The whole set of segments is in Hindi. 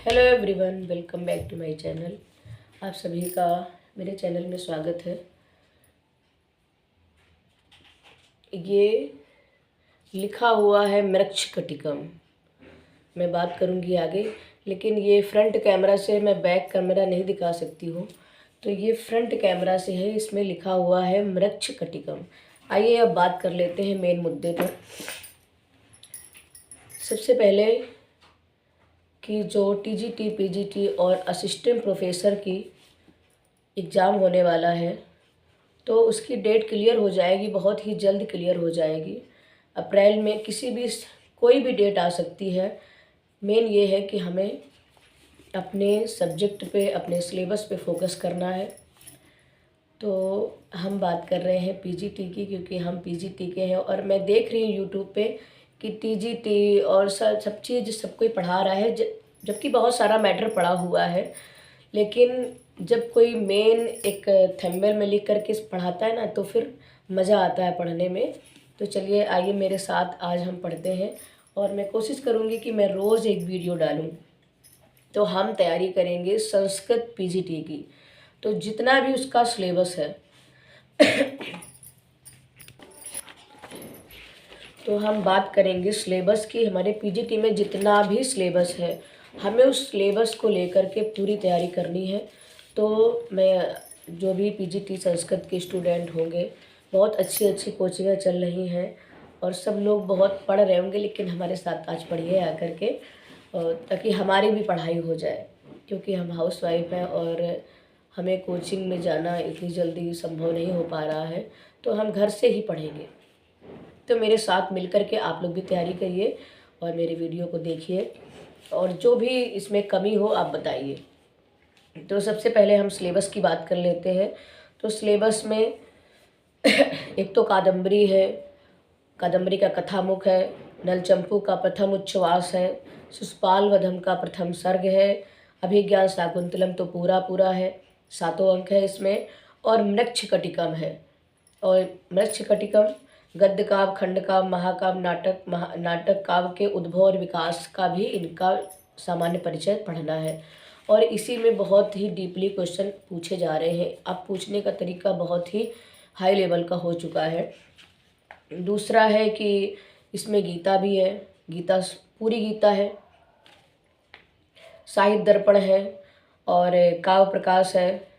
Hello everyone, welcome back to my channel. आप सभी का मेरे चैनल में स्वागत है। ये लिखा हुआ है मृच्छकटिकम। मैं बात करूंगी आगे, लेकिन ये फ्रंट कैमरा से मैं बैक कैमरा नहीं दिखा सकती हूँ, तो ये फ्रंट कैमरा से है। इसमें लिखा हुआ है मृच्छकटिकम। आइए अब बात कर लेते हैं मेन मुद्दे पर। सबसे पहले कि जो टीजीटी, पीजीटी और असिस्टेंट प्रोफेसर की एग्ज़ाम होने वाला है, तो उसकी डेट क्लियर हो जाएगी, बहुत ही जल्द क्लियर हो जाएगी। अप्रैल में कोई भी डेट आ सकती है। मेन ये है कि हमें अपने सब्जेक्ट पे, अपने सिलेबस पे फोकस करना है। तो हम बात कर रहे हैं पीजीटी की, क्योंकि हम पीजीटी के हैं और मैं देख रही हूँ यूट्यूब पे कि टीजीटी और सब चीज़ सब कोई पढ़ा रहा है, जबकि बहुत सारा मैटर पड़ा हुआ है। लेकिन जब कोई मेन एक थंबनेल में लिख करके पढ़ाता है ना, तो फिर मज़ा आता है पढ़ने में। तो चलिए आइए मेरे साथ आज हम पढ़ते हैं, और मैं कोशिश करूँगी कि मैं रोज़ एक वीडियो डालूँ। तो हम तैयारी करेंगे संस्कृत पीजीटी की। तो जितना भी उसका सिलेबस है तो हम बात करेंगे सिलेबस की। हमारे पीजीटी में जितना भी सिलेबस है, हमें उस सिलेबस को लेकर के पूरी तैयारी करनी है। तो मैं जो भी पीजीटी संस्कृत के स्टूडेंट होंगे, बहुत अच्छी अच्छी कोचिंगें चल रही हैं और सब लोग बहुत पढ़ रहे होंगे, लेकिन हमारे साथ आज पढ़िए आकर के, ताकि हमारी भी पढ़ाई हो जाए। क्योंकि हम हाउस वाइफ हैं और हमें कोचिंग में जाना इतनी जल्दी संभव नहीं हो पा रहा है, तो हम घर से ही पढ़ेंगे। तो मेरे साथ मिलकर के आप लोग भी तैयारी करिए और मेरे वीडियो को देखिए, और जो भी इसमें कमी हो आप बताइए। तो सबसे पहले हम सिलेबस की बात कर लेते हैं। तो सिलेबस में एक तो कादम्बरी है, कादम्बरी का कथामुख है, नलचंपू का प्रथम उच्छ्वास है, शिशुपाल वधम का प्रथम सर्ग है, अभिज्ञान शाकुंतलम तो पूरा है, 7 अंक है इसमें, और मृच्छकटिकम है। और मृच्छकटिकम गद्य काव्य, खंड काव्य, महाकाव्य, नाटक काव्य के उद्भव और विकास का भी इनका सामान्य परिचय पढ़ना है। और इसी में बहुत ही डीपली क्वेश्चन पूछे जा रहे हैं। अब पूछने का तरीका बहुत ही हाई लेवल का हो चुका है। दूसरा है कि इसमें गीता भी है, गीता पूरी गीता है, साहित्य दर्पण है, और काव्य प्रकाश है,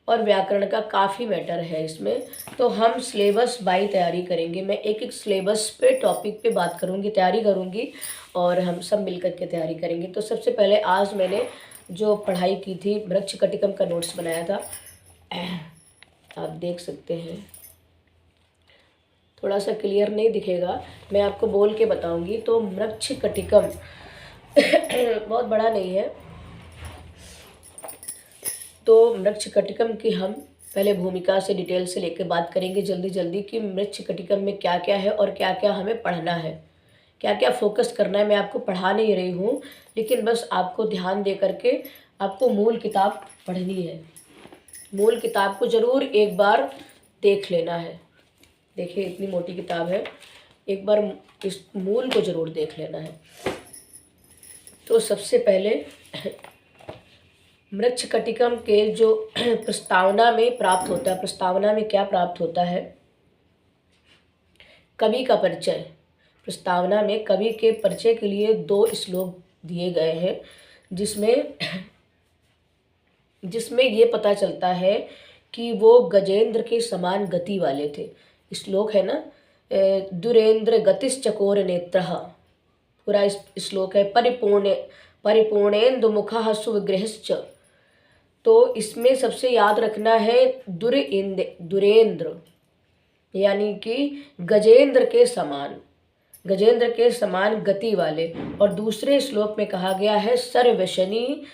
और व्याकरण का काफ़ी मैटर है इसमें। तो हम सिलेबस बाई तैयारी करेंगे। मैं एक एक सिलेबस पे, टॉपिक पे बात करूँगी, तैयारी करूँगी, और हम सब मिल करके तैयारी करेंगे। तो सबसे पहले आज मैंने जो पढ़ाई की थी, मृच्छकटिकम का नोट्स बनाया था, आप देख सकते हैं। थोड़ा सा क्लियर नहीं दिखेगा, मैं आपको बोल के बताऊंगी। तो मृच्छकटिकम बहुत बड़ा नहीं है। तो मृच्छकटिकम की हम पहले भूमिका से डिटेल से लेकर बात करेंगे जल्दी जल्दी, कि मृच्छकटिकम में क्या क्या है और क्या क्या हमें पढ़ना है, क्या क्या फोकस करना है। मैं आपको पढ़ा नहीं रही हूँ, लेकिन बस आपको ध्यान दे करके आपको मूल किताब पढ़नी है। मूल किताब को ज़रूर एक बार देख लेना है। देखिए इतनी मोटी किताब है, एक बार इस मूल को ज़रूर देख लेना है। तो सबसे पहले मृच्छकटिकम के जो प्रस्तावना में प्राप्त होता है, प्रस्तावना में क्या प्राप्त होता है, कवि का परिचय। प्रस्तावना में कवि के परिचय के लिए 2 श्लोक दिए गए हैं, जिसमें ये पता चलता है कि वो गजेंद्र के समान गति वाले थे। श्लोक है ना, दुरेंद्र गतिश्चकोर नेत्रः, पूरा श्लोक है। परिपूर्णेन्दु मुखः सुविग्रहश्च। तो इसमें सबसे याद रखना है दुरेंद्र, यानी कि गजेंद्र के समान गति वाले। और दूसरे श्लोक में कहा गया है सर्वशनि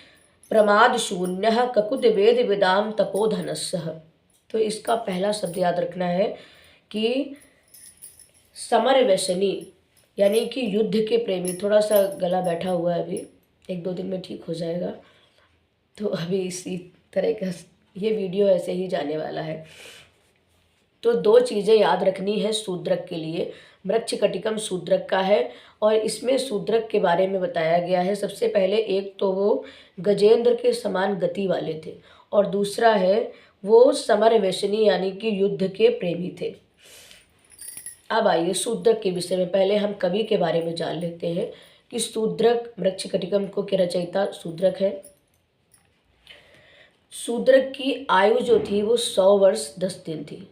प्रमाद शून्य ककुद वेद विदाम तपोधनस्सः। तो इसका पहला शब्द याद रखना है कि समर व्यसनी, यानी कि युद्ध के प्रेमी। थोड़ा सा गला बैठा हुआ है, अभी 1-2 दिन में ठीक हो जाएगा। तो अभी इसी तरह का ये वीडियो ऐसे ही जाने वाला है। तो दो चीज़ें याद रखनी है शूद्रक के लिए। मृच्छकटिकम शूद्रक का है और इसमें शूद्रक के बारे में बताया गया है। सबसे पहले एक तो वो गजेंद्र के समान गति वाले थे और दूसरा है वो समर व्यसनी यानी कि युद्ध के प्रेमी थे। अब आइए शूद्रक के विषय में पहले हम कवि के बारे में जान लेते हैं कि शूद्रक मृच्छकटिकम को के रचयिता शूद्रक है। शूद्रक की आयु जो थी वो 100 वर्ष 10 दिन थी।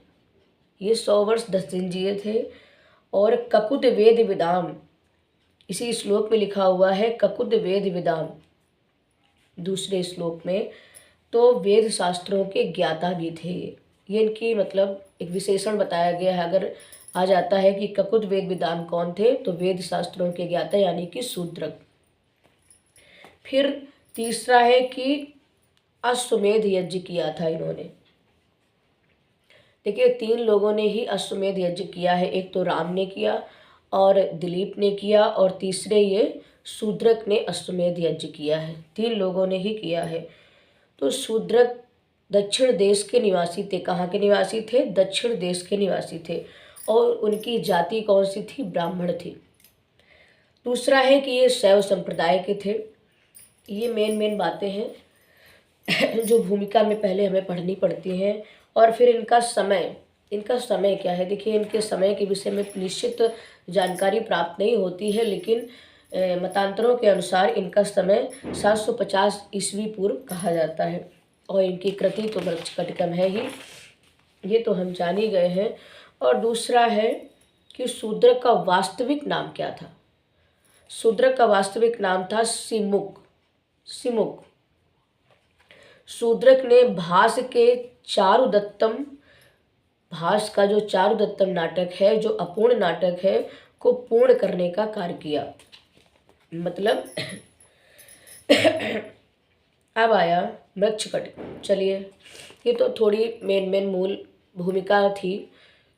ये 100 वर्ष 10 दिन जिए थे। और ककुद वेद विदाम, इसी श्लोक में लिखा हुआ है ककुद वेद विदाम दूसरे श्लोक में, तो वेद शास्त्रों के ज्ञाता भी थे। ये इनकी मतलब एक विशेषण बताया गया है। अगर आ जाता है कि ककुद वेद विदाम कौन थे, तो वेद शास्त्रों के ज्ञाता यानी कि शूद्रक। फिर तीसरा है कि अश्वमेध यज्ञ किया था इन्होंने। देखिए 3 लोगों ने ही अश्वमेध यज्ञ किया है। एक तो राम ने किया और दिलीप ने किया और तीसरे ये शूद्रक ने अश्वमेध यज्ञ किया है। 3 लोगों ने ही किया है। तो शूद्रक दक्षिण देश के निवासी थे। कहाँ के निवासी थे? दक्षिण देश के निवासी थे। और उनकी जाति कौन सी थी? ब्राह्मण थी। दूसरा है कि ये शैव संप्रदाय के थे। ये मेन बातें हैं जो भूमिका में पहले हमें पढ़नी पड़ती हैं। और फिर इनका समय क्या है? देखिए इनके समय के विषय में निश्चित जानकारी प्राप्त नहीं होती है, लेकिन मतांतरों के अनुसार इनका समय 750 ईस्वी पूर्व कहा जाता है। और इनकी कृति तो मृच्छकटिकम है ही, ये तो हम जान ही गए हैं। और दूसरा है कि शूद्रक का वास्तविक नाम क्या था? शूद्रक का वास्तविक नाम था सिमुक। शूद्रक ने भास का जो चारुदत्तम नाटक है, जो अपूर्ण नाटक है, को पूर्ण करने का कार्य किया। मतलब अब आया मृच्छकटिकम। चलिए, ये तो थोड़ी मेन मूल भूमिका थी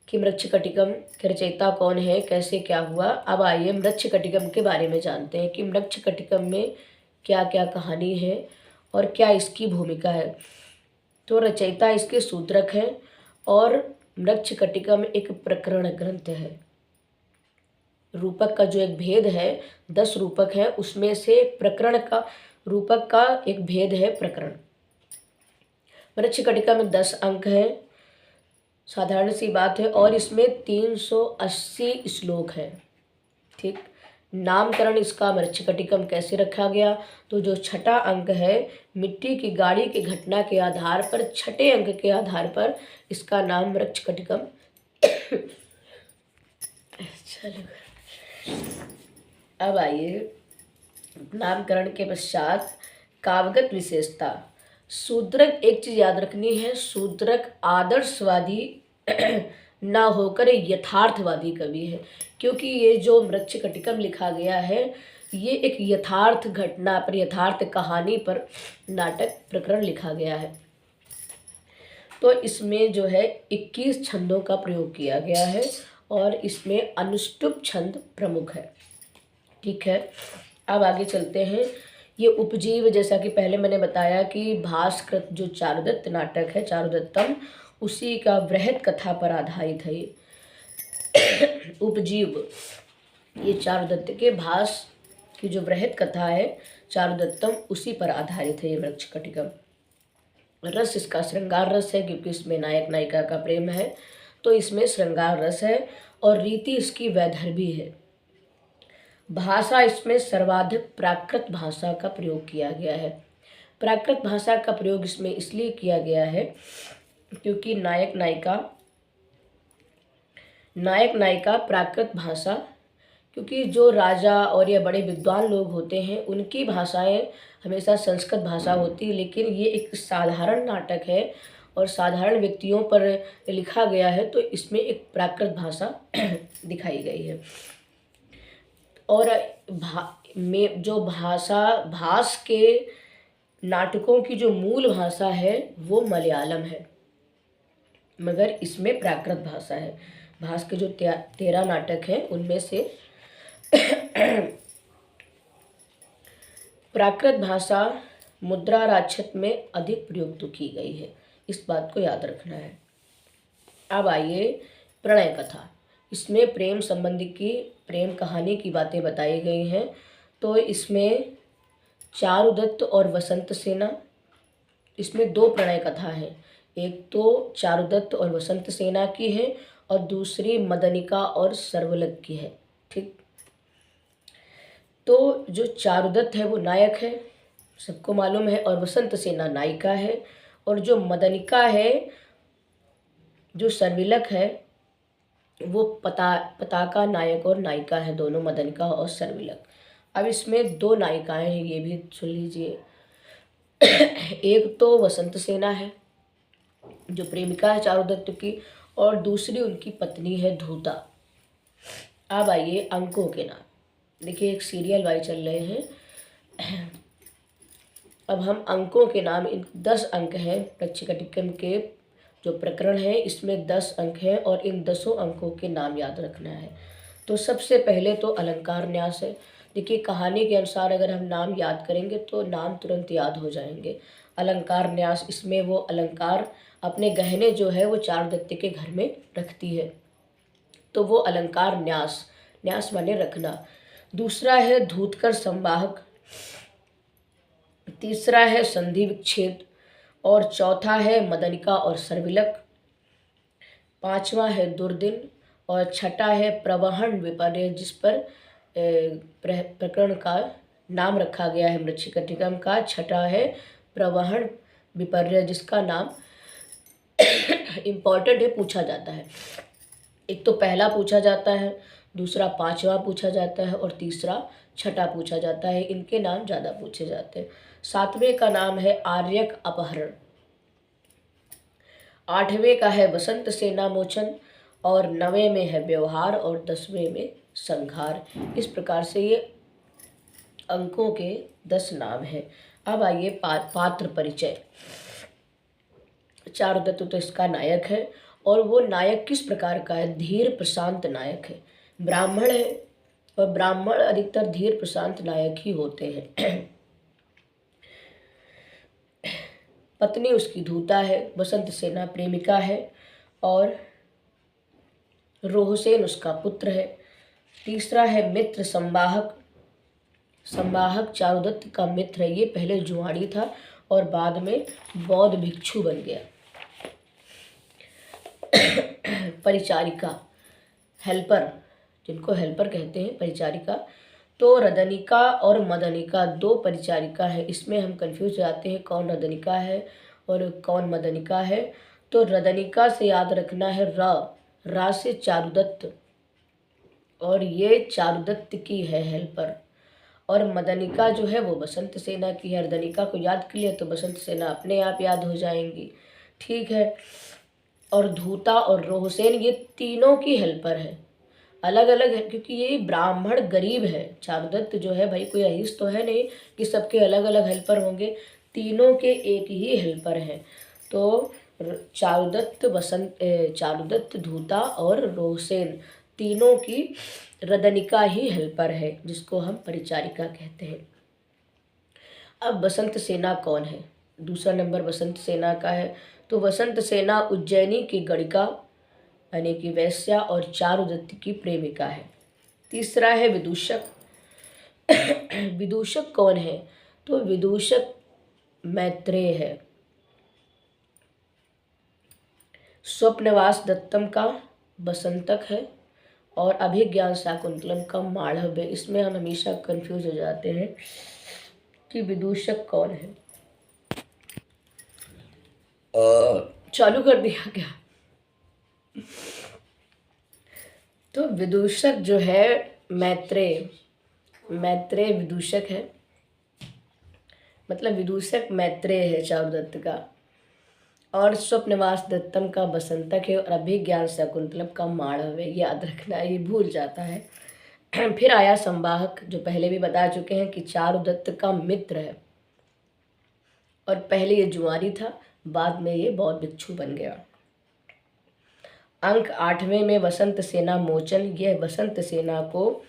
कि मृच्छकटिकम के रचयिता कौन है, कैसे क्या हुआ। अब आइए मृच्छकटिकम के बारे में जानते हैं कि मृच्छकटिकम में क्या क्या कहानी है और क्या इसकी भूमिका है। तो रचयिता इसके शूद्रक है और मृच्छकटिकम एक प्रकरण ग्रंथ है। रूपक का जो एक भेद है, 10 रूपक है, उसमें से रूपक का एक भेद है प्रकरण। मृच्छकटिका में 10 अंक हैं, साधारण सी बात है। और इसमें 380 श्लोक हैं। ठीक, नामकरण इसका मृच्छकटिकम कैसे रखा गया? तो जो छठा अंक है, मिट्टी की गाड़ी की घटना के आधार पर, छठे अंक के आधार पर इसका नाम मृच्छकटिकम चलो। अब आइए नामकरण के पश्चात काव्यगत विशेषता। शूद्रक, एक चीज याद रखनी है, शूद्रक आदर्शवादी ना होकर यथार्थवादी कवि है। क्योंकि ये जो मृच्छकटिकम लिखा गया है, ये एक यथार्थ घटना पर, यथार्थ कहानी पर नाटक प्रकरण लिखा गया है। तो इसमें जो है 21 छंदों का प्रयोग किया गया है और इसमें अनुष्टुप छंद प्रमुख है। ठीक है, अब आगे चलते हैं। ये उपजीव, जैसा कि पहले मैंने बताया कि भास्कृत जो चारुदत्त नाटक है, चारुदत्तम, उसी का वृहत कथा पर आधारित है ये उपजीव। ये चारुदत्त के भास की जो वृहत कथा है चारुदत्तम, उसी पर आधारित है ये मृच्छकटिकम। रस इसका श्रृंगार रस है, क्योंकि इसमें नायक नायिका का प्रेम है, तो इसमें श्रृंगार रस है। और रीति इसकी वैदर्भी है। भाषा इसमें सर्वाधिक प्राकृत भाषा का प्रयोग किया गया है। प्राकृत भाषा का प्रयोग इसमें इसलिए किया गया है क्योंकि नायक नायिका प्राकृत भाषा, क्योंकि जो राजा और या बड़े विद्वान लोग होते हैं उनकी भाषाएं हमेशा संस्कृत भाषा होती है, लेकिन ये एक साधारण नाटक है और साधारण व्यक्तियों पर लिखा गया है, तो इसमें एक प्राकृत भाषा दिखाई गई है। और जो भास के नाटकों की जो मूल भाषा है वो मलयालम है, मगर इसमें प्राकृत भाषा है। भास के जो 13 नाटक हैं उनमें से प्राकृत भाषा मुद्रा राक्षत में अधिक प्रयुक्त की गई है। इस बात को याद रखना है। अब आइए प्रणय कथा। इसमें प्रेम संबंधी की, प्रेम कहानी की बातें बताई गई हैं। तो इसमें चारुदत्त और वसंत सेना, इसमें दो प्रणय कथा है। एक तो चारुदत्त और वसंत सेना की है और दूसरी मदनिका और सर्वलग की है। ठीक। तो जो चारुदत्त है वो नायक है, सबको मालूम है, और वसंत सेना नायिका है। और जो मदनिका है, जो सर्विलक है, वो पताका नायक और नायिका है, दोनों मदनिका और सर्विलक। अब इसमें दो नायिकाएं हैं, ये भी सुन लीजिए। एक तो वसंत सेना है जो प्रेमिका है चारुदत्त की, और दूसरी उनकी पत्नी है धूता। अब आइए अंकों के नाम। देखिए एक सीरियल वाइज चल रहे हैं। अब हम अंकों के नाम, इन 10 अंक हैं प्रच्छकटिकम के जो प्रकरण है, इसमें 10 अंक हैं और इन 10 अंकों के नाम याद रखना है। तो सबसे पहले तो अलंकार न्यास है। देखिए कहानी के अनुसार अगर हम नाम याद करेंगे तो नाम तुरंत याद हो जाएंगे। अलंकार न्यास, इसमें वो अलंकार अपने गहने जो है वो चारुदत्त के घर में रखती है, तो वो अलंकार न्यास, न्यास माने रखना। दूसरा है धूतकर संवाहक, तीसरा है संधि विच्छेद, और चौथा है मदनिका और सर्विलक, पांचवा है दुर्दिन, और छठा है प्रवहन विपर्य, जिस पर प्रकरण का नाम रखा गया है मृच्छकटिकम का। छठा है प्रवहन विपर्य, जिसका नाम इम्पॉर्टेंट है, पूछा जाता है। एक तो पहला पूछा जाता है, दूसरा पांचवा पूछा जाता है, और तीसरा छठा पूछा जाता है। इनके नाम ज़्यादा पूछे जाते हैं। सातवें का नाम है आर्यक अपहरण, आठवें का है वसंत सेना मोचन, और 9वें में है व्यवहार, और 10वें में संहार। इस प्रकार से ये अंकों के 10 नाम हैं। अब आइए पात्र परिचय। चारुदत्त तो इसका नायक है, और वो नायक किस प्रकार का है? धीर प्रशांत नायक है, ब्राह्मण है, और ब्राह्मण अधिकतर धीर प्रशांत नायक ही होते हैं। पत्नी उसकी धूता है, वसंत सेना प्रेमिका है, और रोहसेन उसका पुत्र है। तीसरा है मित्र संवाहक, संवाहक चारुदत्त का मित्र है। ये पहले जुआड़ी था और बाद में बौद्ध भिक्षु बन गया। परिचारिका, हेल्पर, जिनको हेल्पर कहते हैं, परिचारिका। तो रदनिका और मदनिका दो परिचारिका है। इसमें हम कंफ्यूज जाते हैं कौन रदनिका है और कौन मदनिका है। तो रदनिका से याद रखना है रा से चारुदत्त, और ये चारुदत्त की है हेल्पर। और मदनिका जो है वो बसंत सेना की है। रदनिका को याद कर लिया तो बसंत सेना अपने आप याद हो जाएंगी। ठीक है। और धूता और रोहसेन ये तीनों की हेल्पर है, अलग अलग है, क्योंकि ये ब्राह्मण गरीब है। चारुदत्त जो है भाई कोई अहिस तो है नहीं कि सबके अलग अलग हेल्पर होंगे, तीनों के एक ही हेल्पर हैं। तो चारुदत्त, धूता और रोहसेन तीनों की रदनिका ही हेल्पर है, जिसको हम परिचारिका कहते हैं। अब बसंत सेना कौन है? दूसरा नंबर बसंत सेना का है। तो वसंत सेना उज्जैनी की गणिका यानी कि वैश्या और चारुदत्त की प्रेमिका है। तीसरा है विदूषक। विदूषक कौन है? तो विदूषक मैत्रेय है, स्वप्नवास दत्तम का बसंतक है, और अभिज्ञान शाकुंतलम का माढ़व है। इसमें हम हमेशा कंफ्यूज हो जाते हैं कि विदूषक कौन है। चालू कर दिया क्या? तो विदूषक जो है मैत्रेय विदूषक है, मतलब विदूषक मैत्रेय है चारुदत्त का, और स्वप्नवास दत्तम का बसंतक है, और अभिज्ञान शाकुंतलम का माढ़व है। याद रखना, ये भूल जाता है। फिर आया संवाहक, जो पहले भी बता चुके हैं कि चारुदत्त का मित्र है, और पहले ये जुआरी था, बाद में ये बौद्ध भिक्षु बन गया। अंक 8वें में वसंत सेना मोचन, यह वसंत सेना को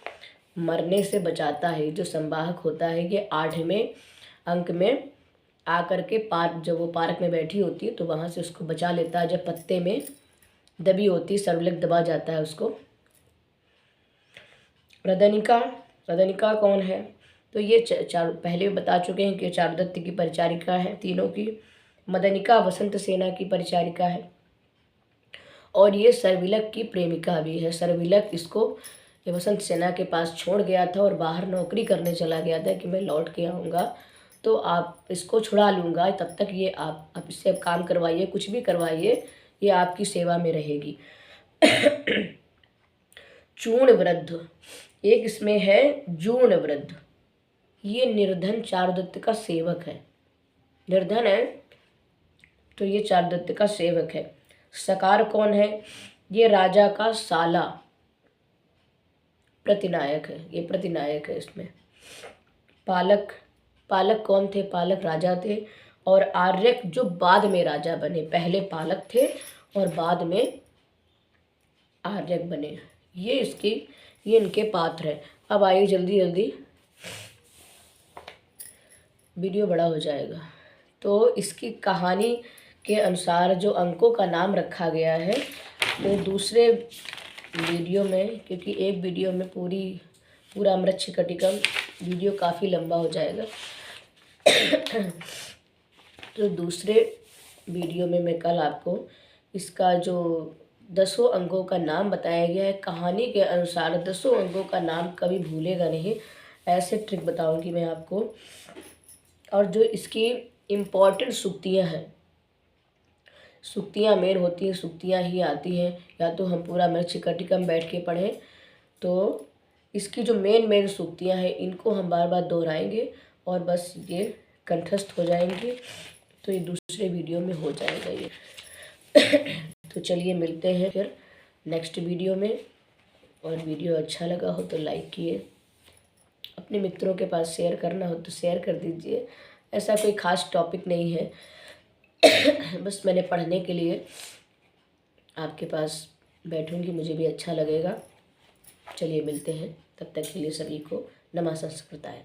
मरने से बचाता है। जो संवाहक होता है ये 8वें अंक में आकर के जब वो पार्क में बैठी होती है तो वहाँ से उसको बचा लेता है, जब पत्ते में दबी होती, सर्वलेग दबा जाता है उसको। रदनिका, रदनिका कौन है? तो ये चार पहले बता चुके हैं कि चारुदत्त की परिचारिका है तीनों की। मदनिका वसंत सेना की परिचारिका है और ये सर्विलक की प्रेमिका भी है। सर्विलक इसको ये वसंत सेना के पास छोड़ गया था और बाहर नौकरी करने चला गया था कि मैं लौट के आऊँगा तो आप इसको छुड़ा लूँगा, तब तक ये आप इससे अब काम करवाइए, कुछ भी करवाइए, ये आपकी सेवा में रहेगी। चूर्ण वृद्ध, एक इसमें है जूर्ण वृद्ध, ये निर्धन चारुदत्त का सेवक है। निर्धन है तो ये चारुदत्त का सेवक है। सकार कौन है? ये राजा का साला प्रतिनायक है, ये प्रतिनायक है इसमें। पालक, पालक कौन थे? पालक राजा थे और आर्यक जो बाद में राजा बने, पहले पालक थे और बाद में आर्यक बने। ये इनके पात्र हैं। अब आइए जल्दी जल्दी, वीडियो बड़ा हो जाएगा। तो इसकी कहानी के अनुसार जो अंकों का नाम रखा गया है, तो दूसरे वीडियो में, क्योंकि एक वीडियो में पूरा मृच्छकटिकम वीडियो काफ़ी लंबा हो जाएगा, तो दूसरे वीडियो में मैं कल आपको इसका जो 10 अंकों का नाम बताया गया है, कहानी के अनुसार 10 अंकों का नाम कभी भूलेगा नहीं, ऐसे ट्रिक बताऊंगी मैं आपको। और जो इसकी इम्पॉर्टेंट सूक्तियाँ हैं, सूक्तियाँ मेन होती हैं, सूक्तियाँ ही आती हैं, या तो हम पूरा मृच्छकटिकम बैठ के पढ़ें, तो इसकी जो मेन सूक्तियाँ हैं इनको हम बार बार दोहराएंगे और बस ये कंठस्थ हो जाएंगी, तो ये दूसरे वीडियो में हो जाएगा ये। तो चलिए मिलते हैं फिर नेक्स्ट वीडियो में, और वीडियो अच्छा लगा हो तो लाइक किए, अपने मित्रों के पास शेयर करना हो तो शेयर कर दीजिए। ऐसा कोई ख़ास टॉपिक नहीं है, बस मैंने पढ़ने के लिए आपके पास बैठूंगी, मुझे भी अच्छा लगेगा। चलिए मिलते हैं, तब तक के लिए सभी को नमः संस्कृताय।